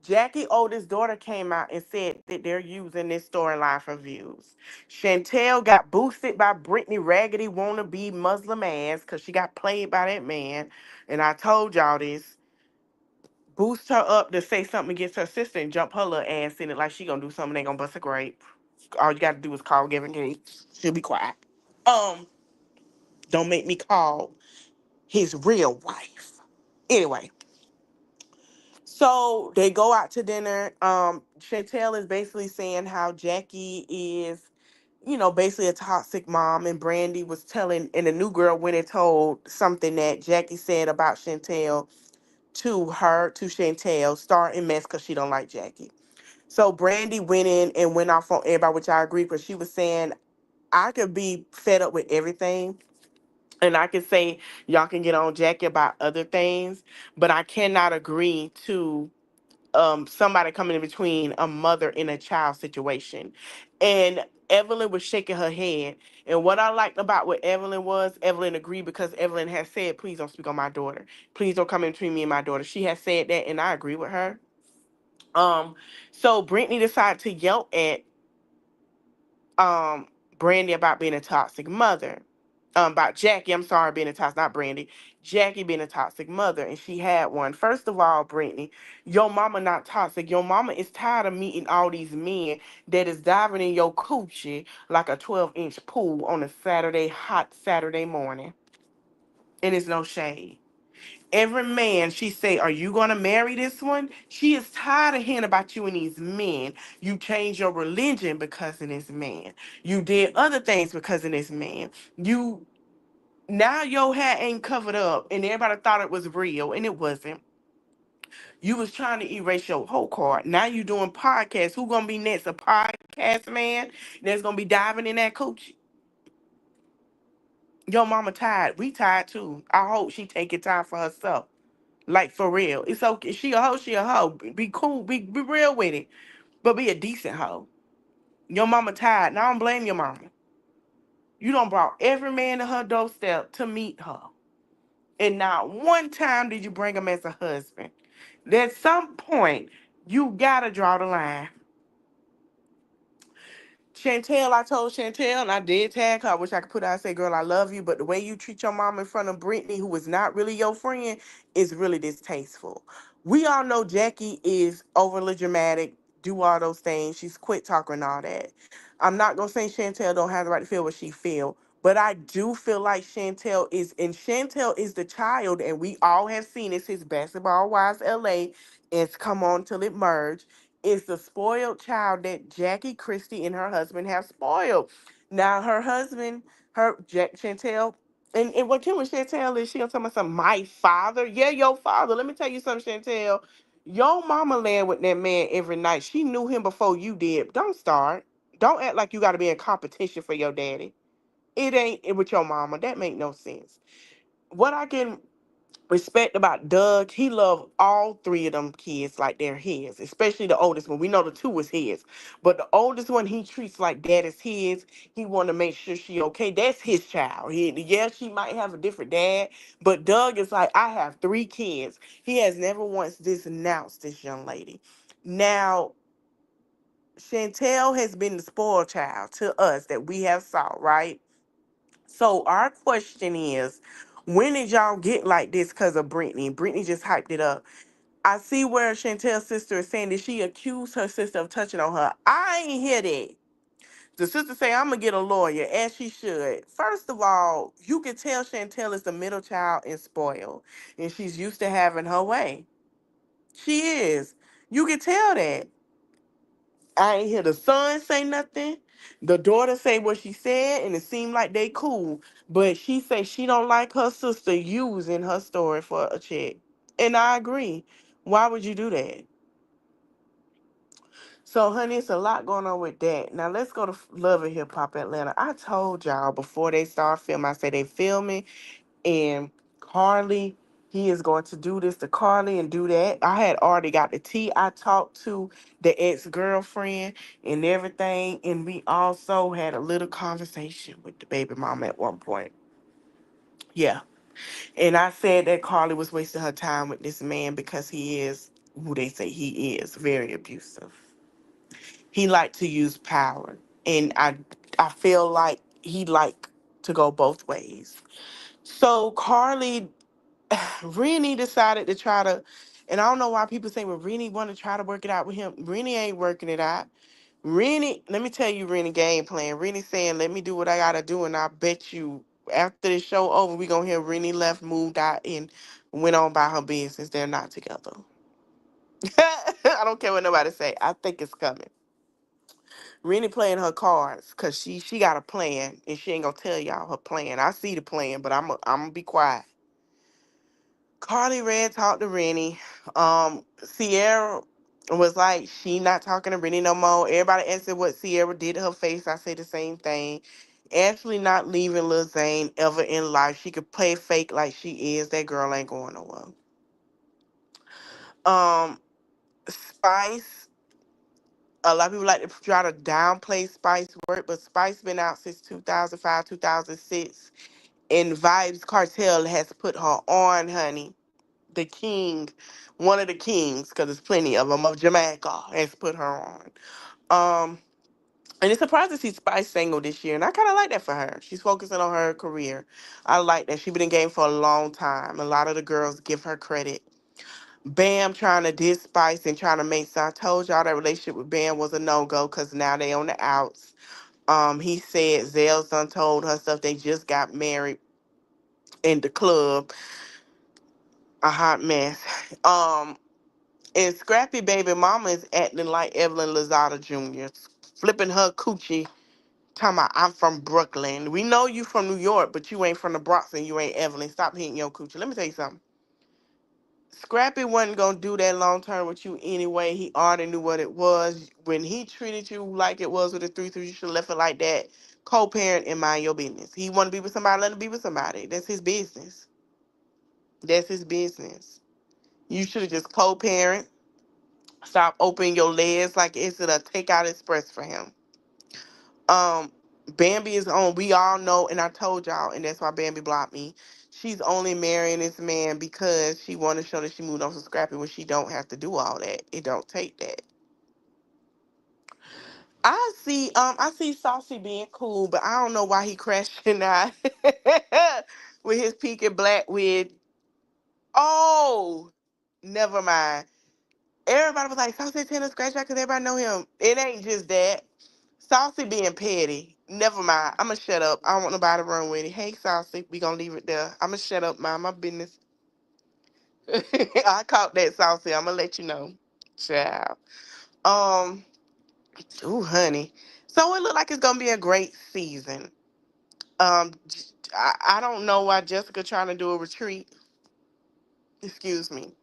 [SPEAKER 1] Jackie's oldest daughter came out and said that they're using this storyline for views. Chantel got boosted by Brittany Raggedy wannabe Muslim ass because she got played by that man. And I told y'all this. Boost her up to say something against her sister and jump her little ass in it like she gonna do something, they gonna bust a grape. All you gotta do is call Gavin Gates. She'll be quiet. Um, don't make me call his real wife. Anyway, so they go out to dinner. Chantel is basically saying how Jackie is, basically a toxic mom, and Brandy was telling, and the new girl went and told something that Jackie said about Chantel to Chantel, starting mess because she don't like Jackie. So Brandy went in and went off on everybody, which I agree, because she was saying, I could be fed up with everything, and I can say y'all can get on Jackie about other things, but I cannot agree to somebody coming in between a mother and a child situation. And Evelyn was shaking her head. And what I liked about what Evelyn was, Evelyn agreed because Evelyn has said, please don't speak on my daughter. Please don't come in between me and my daughter. She has said that, and I agree with her. Um, so Brittany decided to yell at um Brandy about being a toxic mother. About Jackie, I'm sorry, being a toxic, not Brandy. Jackie being a toxic mother, and she had one. First of all, Brittany, your mama not toxic. Your mama is tired of meeting all these men that is diving in your coochie like a 12-inch pool on a Saturday, hot Saturday morning. And it's no shade. Every man, she say, are you gonna marry this one? She is tired of hearing about you and these men. You changed your religion because of this man. You did other things because of this man. You now your hair ain't covered up and everybody thought it was real and it wasn't. You was trying to erase your whole card. Now you doing podcasts. Who gonna be next? A podcast man that's gonna be diving in that coochie? Your mama tired. We tired too. I hope she taking time for herself. Like for real. It's okay. She a hoe, she a hoe. Be cool. Be real with it. But be a decent hoe. Your mama tired. Now I don't blame your mama. You done brought every man to her doorstep to meet her. And not one time did you bring him as a husband. At some point, you gotta draw the line. Chantel, I told Chantel, and I did tag her. I wish I could put out and say, girl, I love you, but the way you treat your mom in front of Brittany, who is not really your friend, is really distasteful. We all know Jackie is overly dramatic, do all those things. She's quick talker and all that. I'm not gonna say Chantel don't have the right to feel what she feel, but I do feel like Chantel is the child, and we all have seen it since Basketball Wives LA. It's come on till it merged, is the spoiled child that Jackie Christie and her husband have spoiled. Now her husband, Chantel, and what Kim with Chantel is she gonna tell me something? My father? Yeah, your father. Let me tell you something, Chantel. Your mama land with that man every night. She knew him before you did. Don't start. Don't act like you gotta be in competition for your daddy. It ain't it with your mama. That make no sense. What I can respect about Doug, he loved all three of them kids like they're his, especially the oldest one. We know the two was his, but the oldest one he treats like that is his. He want to make sure she okay. That's his child. Yeah, she might have a different dad, but Doug is like, I have three kids. He has never once denounced this young lady. Now, Chantel has been the spoiled child to us that we have saw, right? So our question is, when did y'all get like this because of Brittany? Brittany just hyped it up. I see where Chantel's sister is saying that she accused her sister of touching on her. I ain't hear that. The sister say, I'm gonna get a lawyer, as she should. First of all, you can tell Chantel is the middle child and spoiled, and she's used to having her way. She is. You can tell that. I ain't hear the son say nothing. The daughter say what she said, and it seemed like they cool. But she say she don't like her sister using her story for a check. And I agree. Why would you do that? So, honey, it's a lot going on with that. Now, let's go to Love and Hip Hop Atlanta. I told y'all before they start filming, I said they filming, and Carly, he is going to do this to Carly and do that. I had already got the tea. I talked to the ex-girlfriend and everything, and we also had a little conversation with the baby mama at one point. Yeah. And I said that Carly was wasting her time with this man because he is who they say he is, very abusive. He liked to use power. And I feel like he like to go both ways. So Carly Rennie decided to try to, and I don't know why people say, well, Rennie want to try to work it out with him. Rennie ain't working it out. Rennie, let me tell you Rennie game plan. Rennie saying, let me do what I gotta do, and I bet you after the show over, we gonna hear Rennie left, moved out, and went on by her business. They're not together. I don't care what nobody say. I think it's coming. Rennie playing her cards because she got a plan, and she ain't gonna tell y'all her plan. I see the plan, but I'm gonna be quiet. Carly Red talked to Rennie. Sierra was like, she not talking to Rennie no more. Everybody asked her what Sierra did to her face. I say the same thing.
[SPEAKER 2] Ashley not leaving Lil Zane ever in life. She could play fake like she is. That girl ain't going nowhere. Um, Spice. A lot of people like to try to downplay Spice work, but Spice been out since 2005, 2006, and Vibes Cartel has put her on, honey. The king, one of the kings, because there's plenty of them, of Jamaica, has put her on. Um, and it's surprising to see Spice single this year, and I kind of like that for her. She's focusing on her career. I like that. She's been in game for a long time. A lot of the girls give her credit. Bam trying to diss Spice and trying to make, so I told y'all that relationship with Bam was a no-go because now they on the outs. He said Zell's done told her stuff. They just got married in the club. A hot mess. And Scrappy baby mama is acting like Evelyn Lozada Jr., flipping her coochie, talking about I'm from Brooklyn. We know you from New York, but you ain't from the Bronx and you ain't Evelyn. Stop hitting your coochie. Let me tell you something. Scrappy wasn't gonna do that long term with you anyway. He already knew what it was. When he treated you like it was with the 3-3, you should have left it like that. Co-parent and mind your business. He want to be with somebody, let him be with somebody. That's his business. That's his business. You should have just co-parent. Stop opening your legs like it's a takeout express for him. Um, Bambi is on. We all know, and I told y'all, and that's why Bambi blocked me. She's only marrying this man because she want to show that she moved on to Scrappy when she don't have to do all that. It don't take that. I see Saucy being cool, but I don't know why he crashing out with his pink and black wig. Oh, never mind. Everybody was like, Saucy Tenor scratch back because everybody know him. It ain't just that. Saucy being petty. Never mind. I'ma shut up. I don't want nobody to run with it. Hey, Saucy, we gonna leave it there. I'ma shut up, mind my business. I caught that, Saucy. I'ma let you know. Ciao. Um, ooh, honey. So it look like it's gonna be a great season. I don't know why Jessica trying to do a retreat. Excuse me.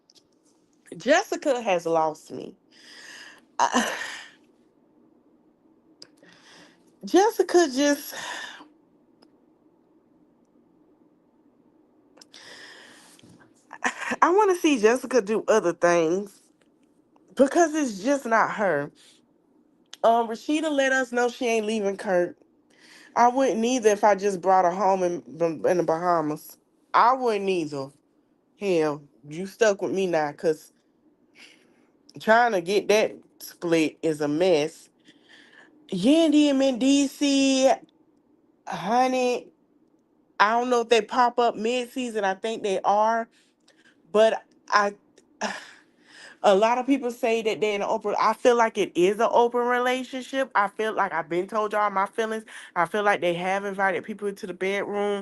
[SPEAKER 2] Jessica has lost me. I, Jessica just, I want to see Jessica do other things because it's just not her. Rashida let us know she ain't leaving Kurt. I wouldn't either if I just brought her home in the Bahamas. I wouldn't either. Hell, you stuck with me now, cause trying to get that split is a mess. Yandy and Mendici, honey, I don't know if they pop up mid-season. I think they are, but I. A lot of people say that they're in an open. I feel like it is an open relationship. I feel like I've been told y'all my feelings. I feel like they have invited people into the bedroom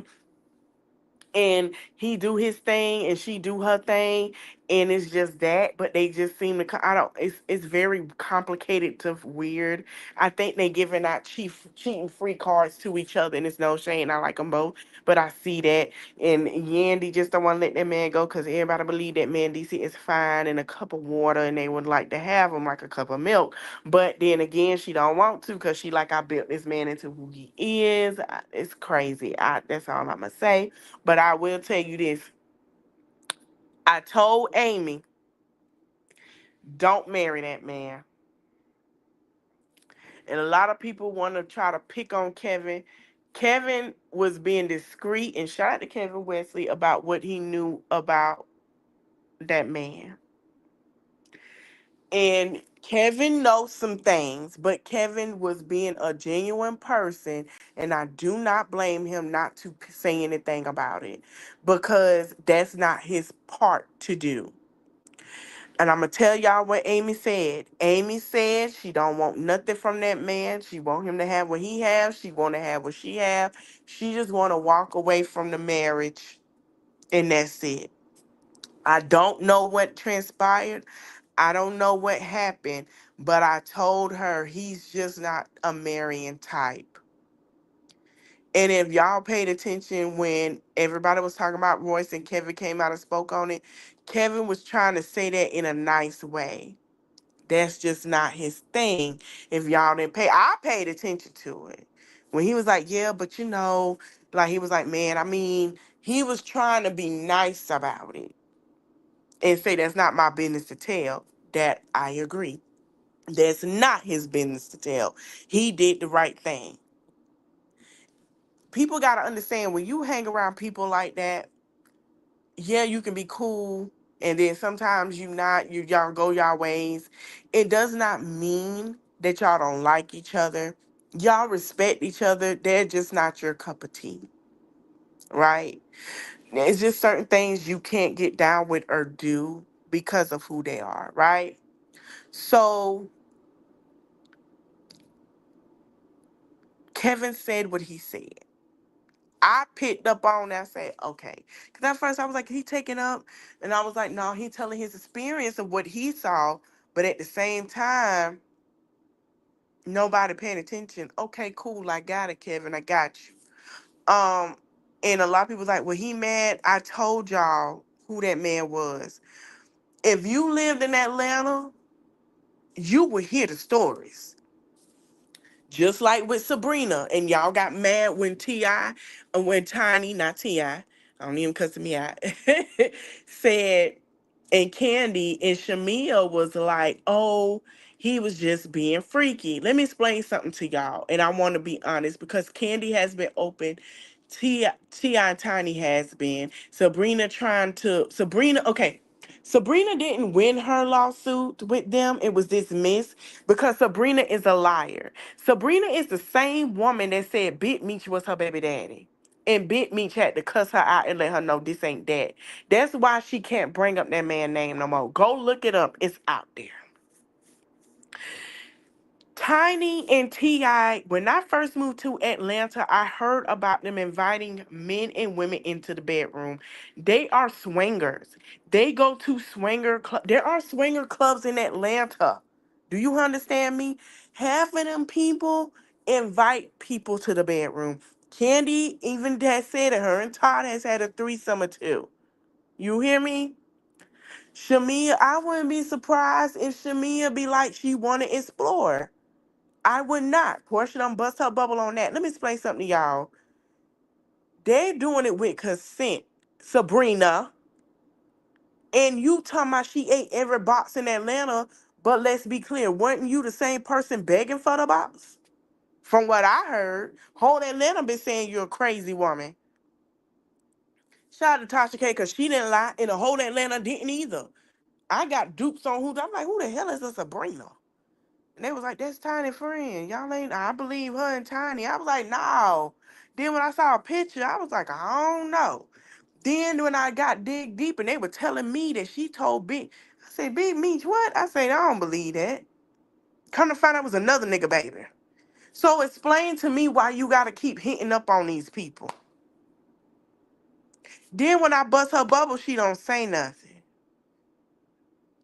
[SPEAKER 2] and he do his thing and she do her thing, and it's just that, but they just seem to I don't, it's very complicated to weird. I think they giving out cheating free cards to each other, and it's no shame, I like them both, but I see that. And Yandy just don't want to let that man go because everybody believe that man DC is fine in a cup of water and they would like to have him like a cup of milk, but then again she don't want to because she like, I built this man into who he is. It's crazy. That's all I'm gonna say. But I will tell you this. I told Amy, don't marry that man. And a lot of people want to try to pick on Kevin. Kevin was being discreet, and shout out to Kevin Wesley about what he knew about that man. And Kevin knows some things, but Kevin was being a genuine person, and I do not blame him not to say anything about it because that's not his part to do. And I'm gonna tell y'all what Amy said. Amy said she don't want nothing from that man. She want him to have what he have. She want to have what she have. She just want to walk away from the marriage, and that's it. I don't know what transpired. I don't know what happened, but I told her he's just not a marrying type. And if y'all paid attention when everybody was talking about Royce and Kevin came out and spoke on it, Kevin was trying to say that in a nice way. That's just not his thing. If y'all didn't pay, I paid attention to it. When he was like, yeah, but like he was like, man, I mean, he was trying to be nice about it and say that's not my business to tell. That I agree. That's not his business to tell. He did the right thing. People gotta understand when you hang around people like that, yeah, you can be cool, and then sometimes you not, y'all go y'all ways. It does not mean that y'all don't like each other. Y'all respect each other. They're just not your cup of tea, right? It's just certain things you can't get down with or do because of who they are, right? So Kevin said what he said. I picked up on that. I said, okay. Because at first I was like, he taking up? And I was like, no, he telling his experience of what he saw. But at the same time, nobody paying attention. Okay, cool. I got it, Kevin. I got you. And a lot of people was like, well, he mad. I told y'all who that man was. If you lived in Atlanta, you would hear the stories. Just like with Sabrina, and y'all got mad when T.I., when Tiny, not T.I., I don't even cuss me out, said, and Candy and Shamia was like, oh, he was just being freaky. Let me explain something to y'all, and I want to be honest because Candy has been open. T.I. and Tiny has been. Sabrina, okay. Sabrina didn't win her lawsuit with them. It was dismissed because Sabrina is a liar. Sabrina is the same woman that said Bit Meech was her baby daddy. And Bit Meech had to cuss her out and let her know this ain't that. That's why she can't bring up that man's name no more. Go look it up. It's out there. Tiny and T.I., when I first moved to Atlanta, I heard about them inviting men and women into the bedroom. They are swingers. They go to swinger club. There are swinger clubs in Atlanta. Do you understand me? Half of them people invite people to the bedroom. Candy even has said it. Her and Todd has had a threesome or two. You hear me? Shamia, I wouldn't be surprised if Shamia be like she want to explore. I would not. Portia done bust her bubble on that. Let me explain something to y'all. They're doing it with consent, Sabrina. And you talking about she ate every box in Atlanta, but let's be clear, weren't you the same person begging for the box? From what I heard, whole Atlanta been saying you're a crazy woman. Shout out to Tasha K because she didn't lie, and the whole Atlanta didn't either. I got dupes on who. I'm like, who the hell is a Sabrina? And they was like, that's Tiny friend. Y'all ain't, I believe her and Tiny. I was like, no. Then when I saw a picture, I was like, I don't know. Then when I got dig deep and they were telling me that she told Big, I said, Big Meech, what? I said, I don't believe that. Come to find out it was another nigga baby. So explain to me why you gotta keep hitting up on these people. Then when I bust her bubble, she don't say nothing.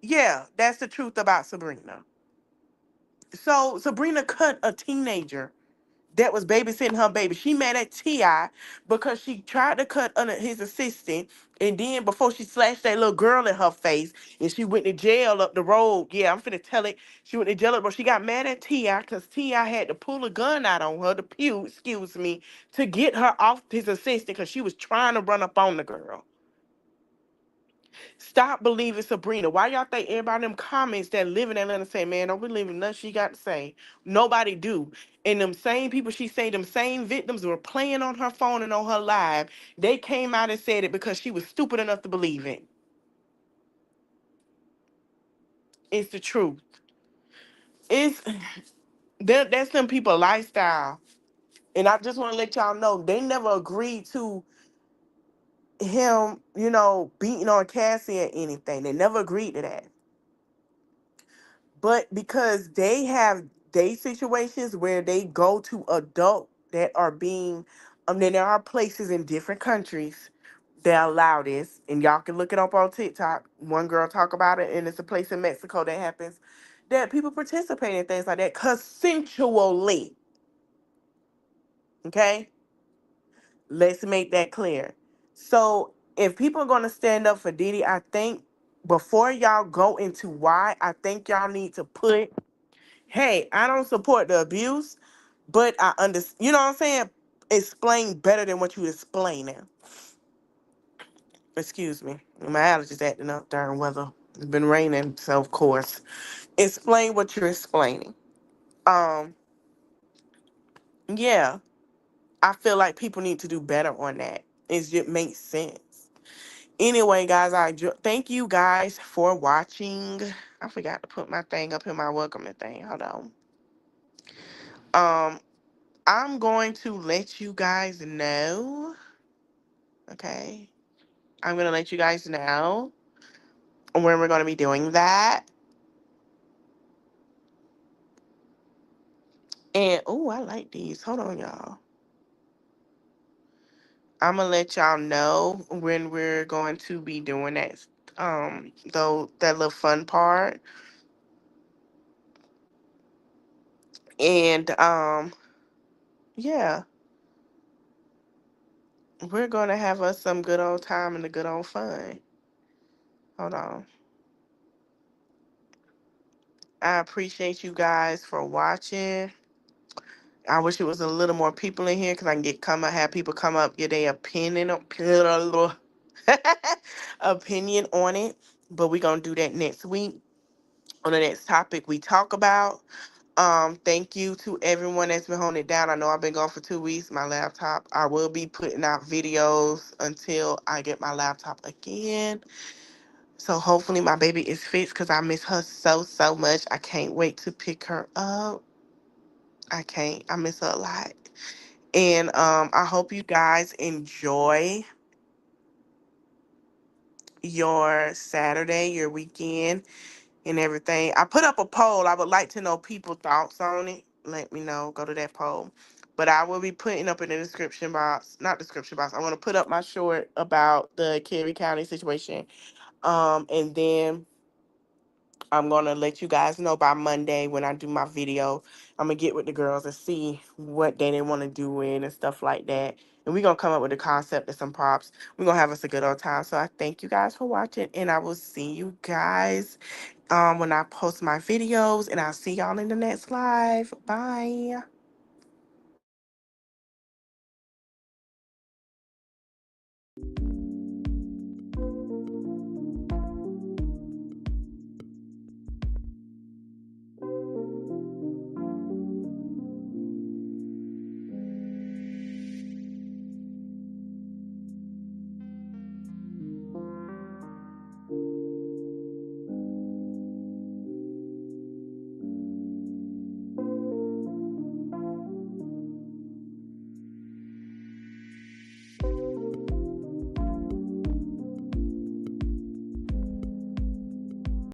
[SPEAKER 2] Yeah, that's the truth about Sabrina. So Sabrina cut a teenager that was babysitting her baby. She mad at T.I. because she tried to cut under his assistant, and then before she slashed that little girl in her face, and she went to jail up the road. Yeah, I'm finna tell it. She went to jail up, but she got mad at T.I. because T.I. had to pull a gun out on her, the pew, excuse me, to get her off his assistant because she was trying to run up on the girl. Stop believing Sabrina. Why y'all think everybody in them comments that live in Atlanta say, man, don't believe in nothing she got to say? Nobody do. And them same people she say, them same victims were playing on her phone and on her live. They came out and said it because she was stupid enough to believe it. It's the truth. It's that's them people lifestyle. And I just want to let y'all know they never agreed to him, beating on Cassie or anything. They never agreed to that. But because they have day situations where they go to adult that are being, then there are places in different countries that allow this, and y'all can look it up on TikTok. One girl talk about it, and it's a place in Mexico that happens, that people participate in things like that consensually. Okay, let's make that clear. So if people are gonna stand up for Diddy, I think before y'all go into why, I think y'all need to put, hey, I don't support the abuse, but I understand. You know what I'm saying? Explain better than what you explaining. Excuse me, my allergies acting up during weather. It's been raining, so of course, explain what you're explaining. Um, yeah, I feel like people need to do better on that. It makes sense. Anyway, guys, thank you guys for watching. I forgot to put my thing up in my welcoming thing. Hold on. Um, I'm going to let you guys know. Okay, I'm gonna let you guys know when we're gonna be doing that. And oh, I like these. Hold on, y'all. I'm gonna let y'all know when we're going to be doing that. Though that little fun part, and yeah, we're gonna have us some good old time and the good old fun. Hold on. I appreciate you guys for watching. I wish it was a little more people in here because I can have people come up, get their opinion on it. But we're gonna do that next week on the next topic we talk about. Thank you to everyone that's been holding it down. I know I've been gone for 2 weeks. My laptop. I will be putting out videos until I get my laptop again. So hopefully my baby is fixed because I miss her so much. I can't wait to pick her up. I can't. I miss her a lot. And I hope you guys enjoy your Saturday, your weekend, and everything. I put up a poll. I would like to know people's thoughts on it. Let me know. Go to that poll. But I will be putting up in the description box, not description box. I want to put up my short about the Cary County situation. And then I'm gonna let you guys know by Monday when I do my video. I'm gonna get with the girls and see what day they want to do it and stuff like that. And we're gonna come up with a concept and some props. We're gonna have us a good old time. So I thank you guys for watching, and I will see you guys when I post my videos, and I'll see y'all in the next live. Bye.